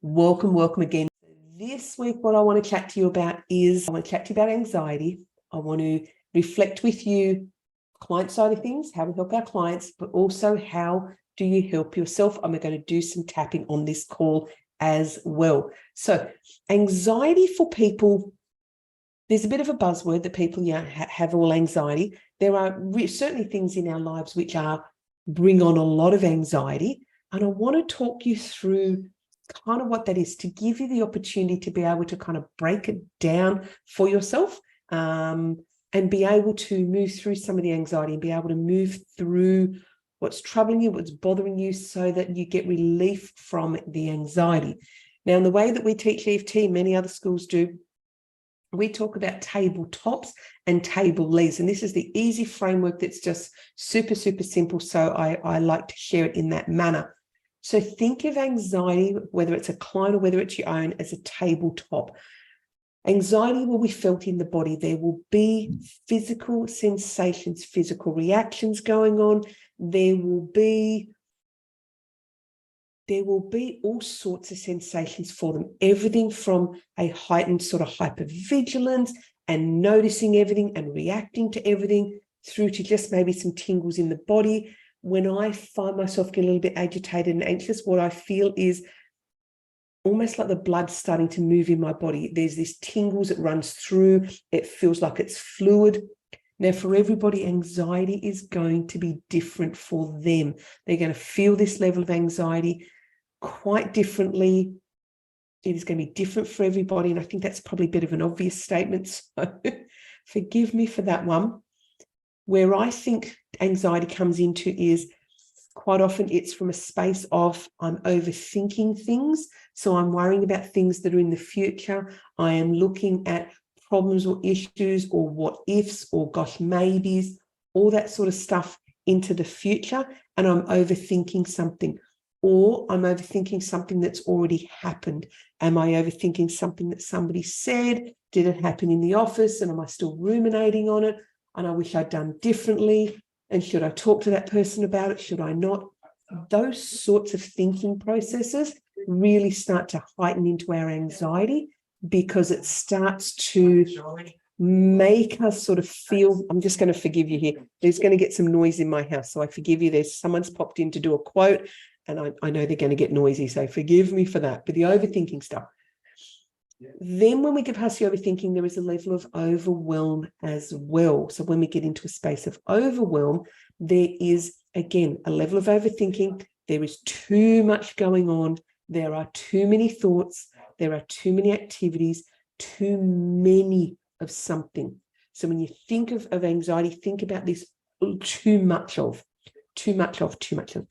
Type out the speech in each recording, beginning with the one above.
Welcome again. This week, what I want to chat to you about is anxiety. I want to reflect with you client side of things, how we help our clients, but also how do you help yourself? And we're going to do some tapping on this call as well. So anxiety for people, there's a bit of a buzzword that people have all anxiety. There are certainly things in our lives which bring on a lot of anxiety. And I want to talk you through kind of what that is, to give you the opportunity to be able to kind of break it down for yourself, and be able to move through some of the anxiety and be able to move through what's troubling you, what's bothering you, so that you get relief from the anxiety. Now, in the way that we teach EFT, many other schools do, we talk about tabletops and table leaves. And this is the easy framework that's just super, super simple. So I like to share it in that manner. So think of anxiety, whether it's a client or whether it's your own, as a tabletop. Anxiety will be felt in the body. There will be physical sensations, physical reactions going on. There will be all sorts of sensations for them. Everything from a heightened sort of hypervigilance and noticing everything and reacting to everything, through to just maybe some tingles in the body. When I find myself getting a little bit agitated and anxious, what I feel is almost like the blood starting to move in my body. There's this tingles that runs through. It feels like it's fluid. Now, for everybody, anxiety is going to be different for them. They're going to feel this level of anxiety quite differently. It is going to be different for everybody. And I think that's probably a bit of an obvious statement. So forgive me for that one. Where I think anxiety comes into is quite often it's from a space of I'm overthinking things. So I'm worrying about things that are in the future. I am looking at problems or issues or what ifs or gosh maybes, all that sort of stuff into the future. And I'm overthinking something. Or I'm overthinking something that's already happened. Am I overthinking something that somebody said? Did it happen in the office? And am I still ruminating on it? And I wish I'd done differently. And should I talk to that person about it? Should I not? Those sorts of thinking processes really start to heighten into our anxiety, because it starts to make us sort of feel, I'm just going to forgive you here. There's going to get some noise in my house. So I forgive you. Someone's popped in to do a quote, and I know they're going to get noisy. So forgive me for that. But the overthinking stuff. Then when we get past the overthinking, there is a level of overwhelm as well. So when we get into a space of overwhelm, there is, again, a level of overthinking. There is too much going on. There are too many thoughts. There are too many activities, too many of something. So when you think of anxiety, think about this: too much of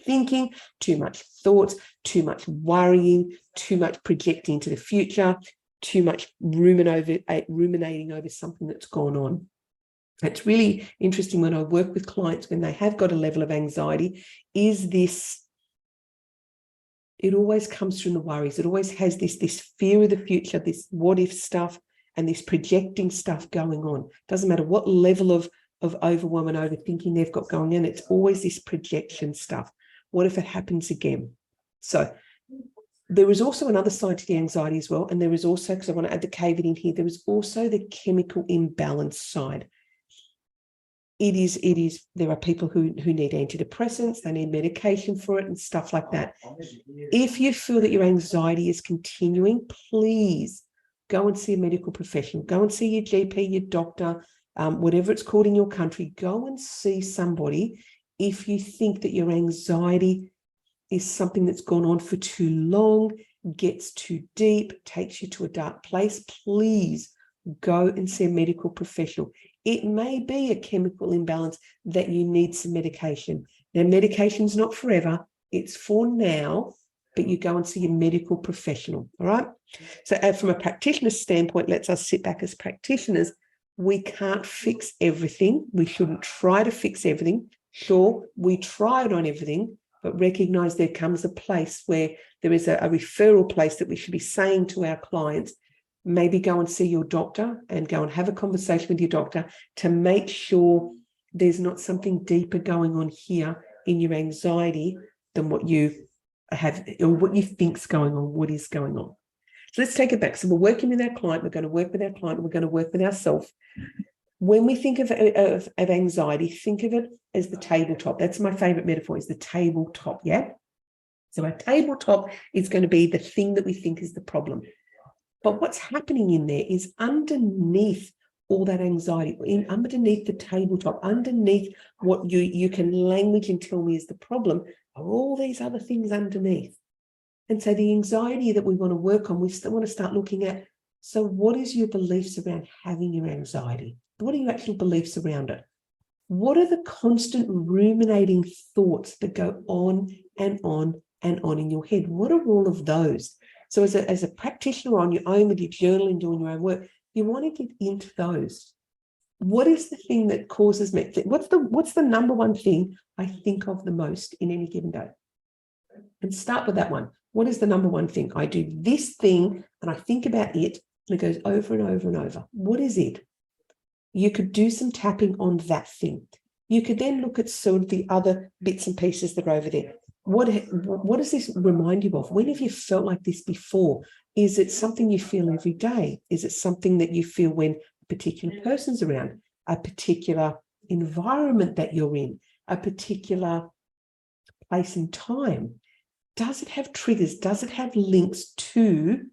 thinking, too much thoughts, too much worrying, too much projecting to the future, too much ruminating over something that's gone on. It's really interesting when I work with clients when they have got a level of anxiety, it always comes from the worries. It always has this fear of the future, this what if stuff, and this projecting stuff going on. Doesn't matter what level of overwhelm and overthinking they've got going on, it's always this projection stuff. What if it happens again? So there is also another side to the anxiety as well. And there is also, because I want to add the caveat in here, there is also the chemical imbalance side. There are people who need antidepressants, they need medication for it and stuff like that. If you feel that your anxiety is continuing, please go and see a medical professional. Go and see your GP, your doctor, whatever it's called in your country. Go and see somebody if you think that your anxiety is something that's gone on for too long, gets too deep, takes you to a dark place. Please go and see a medical professional. It may be a chemical imbalance that you need some medication. Now, medication's not forever. It's for now, but you go and see a medical professional, all right? So from a practitioner's standpoint, let's us sit back as practitioners. We can't fix everything. We shouldn't try to fix everything. Sure, we tried on everything, but recognize there comes a place where there is a referral place that we should be saying to our clients, maybe go and see your doctor and go and have a conversation with your doctor to make sure there's not something deeper going on here in your anxiety than what you have, or what you think's going on, what is going on. So let's take it back. So we're working with our client, we're going to work with our client, we're going to work with ourselves. When we think of anxiety, think of it as the tabletop. That's my favorite metaphor, is the tabletop, yeah? So our tabletop is going to be the thing that we think is the problem. But what's happening in there is underneath all that anxiety, underneath the tabletop, underneath what you can language and tell me is the problem, are all these other things underneath. And so the anxiety that we want to work on, we still want to start looking at, so what is your beliefs around having your anxiety? What are your actual beliefs around it? What are the constant ruminating thoughts that go on and on and on in your head? What are all of those? So as a practitioner on your own with your journal and doing your own work, you want to get into those. What is the thing that causes me? What's the number one thing I think of the most in any given day? And start with that one. What is the number one thing? I do this thing and I think about it and it goes over and over and over. What is it? You could do some tapping on that thing. You could then look at sort of the other bits and pieces that are over there. What does this remind you of? When have you felt like this before? Is it something you feel every day? Is it something that you feel when a particular person's around, a particular environment that you're in, a particular place and time? Does it have triggers? Does it have links to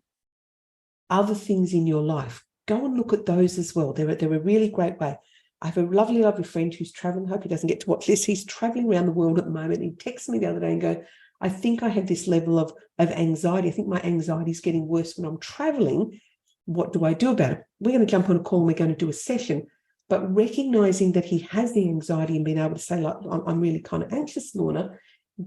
other things in your life? Go and look at those as well. They're a really great way. I have a lovely, lovely friend who's traveling. I hope he doesn't get to watch this. He's traveling around the world at the moment. He texted me the other day and go, I think I have this level of anxiety. I think my anxiety is getting worse when I'm traveling. What do I do about it? We're going to jump on a call and we're going to do a session. But recognizing that he has the anxiety and being able to say, like, I'm really kind of anxious, Lorna,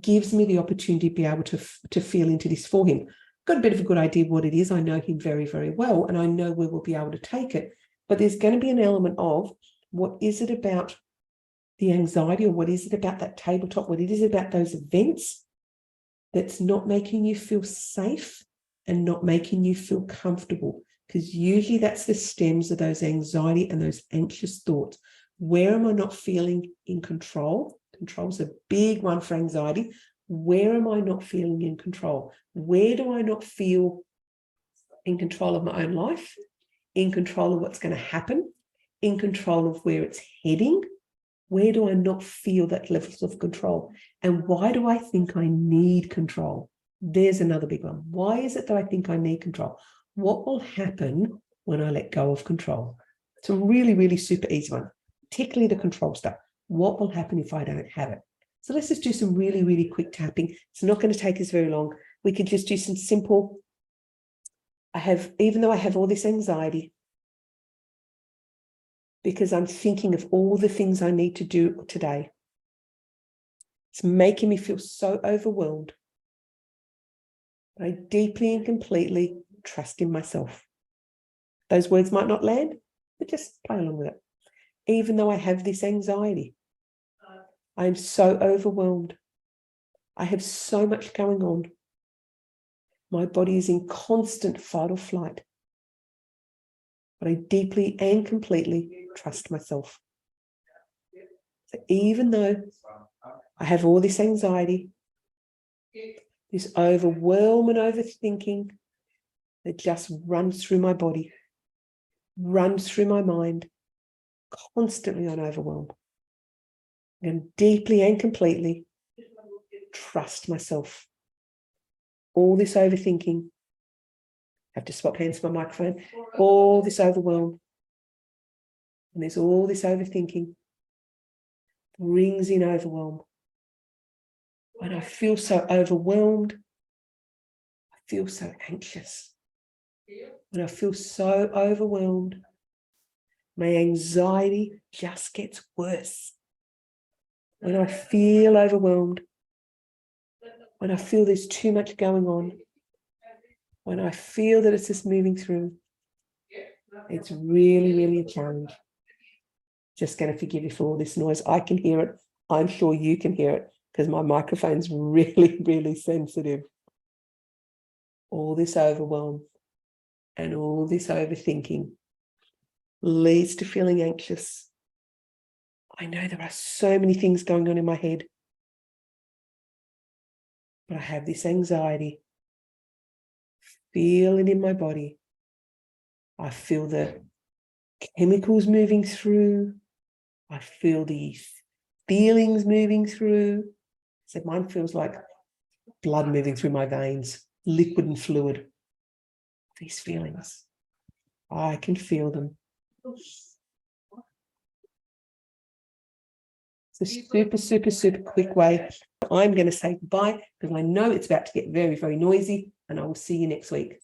gives me the opportunity to be able to feel into this for him. Got a bit of a good idea what it is. I know him very, very well, and I know where we'll be able to take it. But there's going to be an element of, what is it about the anxiety, or what is it about that tabletop, what it is about those events that's not making you feel safe and not making you feel comfortable? Because usually that's the stems of those anxiety and those anxious thoughts. Where am I not feeling in control? Control's a big one for anxiety. Where am I not feeling in control? Where do I not feel in control of my own life, in control of what's going to happen, in control of where it's heading? Where do I not feel that level of control? And why do I think I need control? There's another big one. Why is it that I think I need control? What will happen when I let go of control? It's a really, really super easy one, particularly the control stuff. What will happen if I don't have it? So let's just do some really, really quick tapping. It's not going to take us very long. We could just do some simple, even though I have all this anxiety, because I'm thinking of all the things I need to do today, it's making me feel so overwhelmed. I deeply and completely trust in myself. Those words might not land, but just play along with it. Even though I have this anxiety, I am so overwhelmed. I have so much going on. My body is in constant fight or flight. But I deeply and completely trust myself. So even though I have all this anxiety, this overwhelm and overthinking that just runs through my body, runs through my mind, constantly on overwhelm, I'm going to deeply and completely trust myself. All this overthinking, I have to swap hands to my microphone, all this overwhelm, and there's all this overthinking, brings in overwhelm. When I feel so overwhelmed, I feel so anxious. When I feel so overwhelmed, my anxiety just gets worse. When I feel overwhelmed, when I feel there's too much going on, when I feel that it's just moving through, it's really, really a challenge. Just going to forgive you for all this noise. I can hear it. I'm sure you can hear it because my microphone's really, really sensitive. All this overwhelm and all this overthinking leads to feeling anxious. I know there are so many things going on in my head, but I have this anxiety. Feel it in my body. I feel the chemicals moving through. I feel the feelings moving through. So mine feels like blood moving through my veins, liquid and fluid. These feelings, I can feel them. It's a super, super, super quick way. I'm going to say goodbye because I know it's about to get very, very noisy, and I will see you next week.